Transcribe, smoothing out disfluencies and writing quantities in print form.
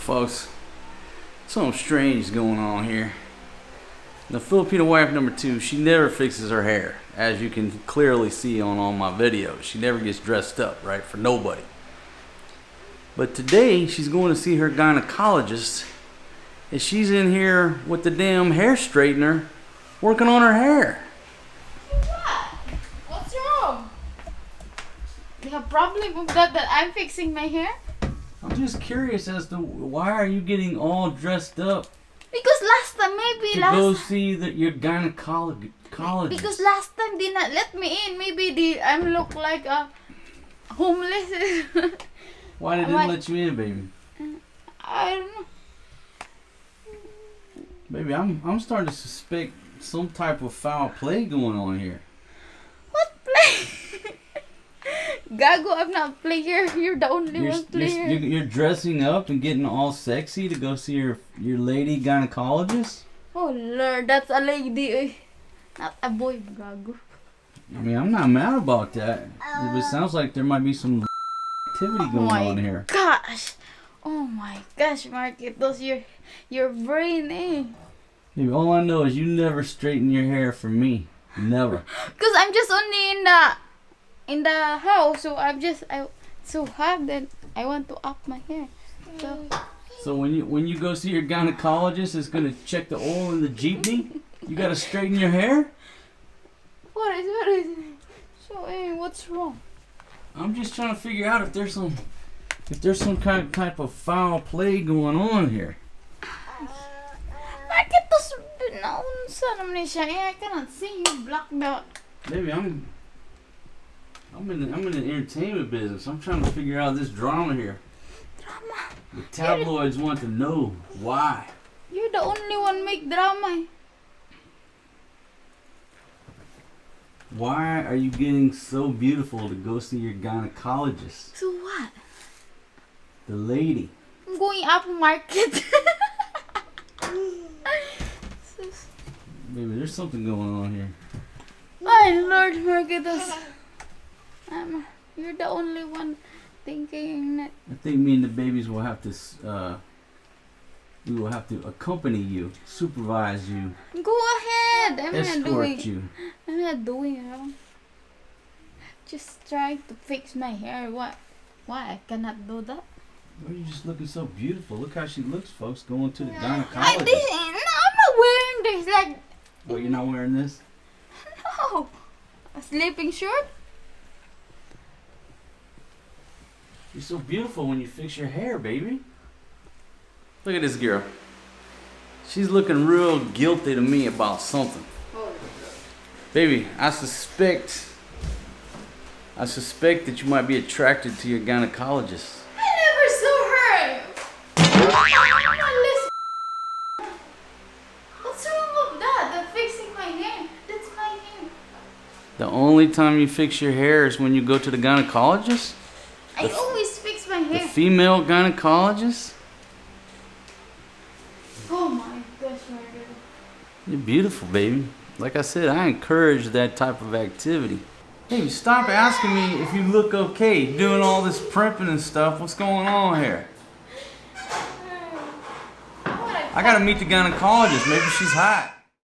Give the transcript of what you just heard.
folks, something strange going on here. The Filipina wife number 2, she never fixes her hair, as you can clearly see on all my videos. She never gets dressed up, right, for nobody. But today she's going to see her gynecologist, and she's in here with the damn hair straightener working on her hair. What? What's wrong? You have a problem with that I'm fixing my hair? I'm just curious as to why are you getting all dressed up Because last time, maybe go see your gynecologist. Because last time they not let me in. Maybe I look like a homeless. Why they didn't let you in, baby? I don't know. Baby, I'm starting to suspect some type of foul play going on here. What play? Gago, I'm not player. You're the only one player. You're dressing up and getting all sexy to go see your lady gynecologist? Oh Lord, that's a lady. Eh. Not a boy, Gago. I mean, I'm not mad about that. It sounds like there might be some activity going on here. Oh my gosh, Marquitos, your brain, eh? Baby, all I know is you never straighten your hair for me. Never. Cause I'm just only in the house, so I so hot that I want to up my hair. So when you go see your gynecologist, it's gonna check the oil in the jeepney. You gotta straighten your hair. What is? So, what's wrong? I'm just trying to figure out if there's some type of foul play going on here. Marquitos, naunsa naman siya. I cannot see you blacked out. Baby, I'm in the entertainment business. I'm trying to figure out this drama here. Drama? The tabloids want to know why. You're the only one make drama. Why are you getting so beautiful to go see your gynecologist? So what? The lady. I'm going up market. Baby, there's something going on here. My Lord, Marquitos. You're the only one thinking that. I think me and the babies will have to, we will have to accompany you, supervise you, Go ahead. escort you. I'm not doing it wrong. Just trying to fix my hair. Why I cannot do that? Why are you just looking so beautiful? Look how she looks, folks, going to the No, gynecologist. I'm not wearing this. Like, Oh, you're not wearing this? no. A sleeping shirt? You're so beautiful when you fix your hair, baby. Look at this girl. She's looking real guilty to me about something. Baby, I suspect that you might be attracted to your gynecologist. I never saw her. I'm not listening. What's wrong with that? I'm fixing my hair. That's my hair. The only time you fix your hair is when you go to the gynecologist? I always fix my The hair. female gynecologist? Oh my gosh, Margaret. You're beautiful, baby. Like I said, I encourage that type of activity. Hey, stop asking me if you look okay, doing all this primping and stuff. What's going on here? I gotta meet the gynecologist. Maybe she's hot.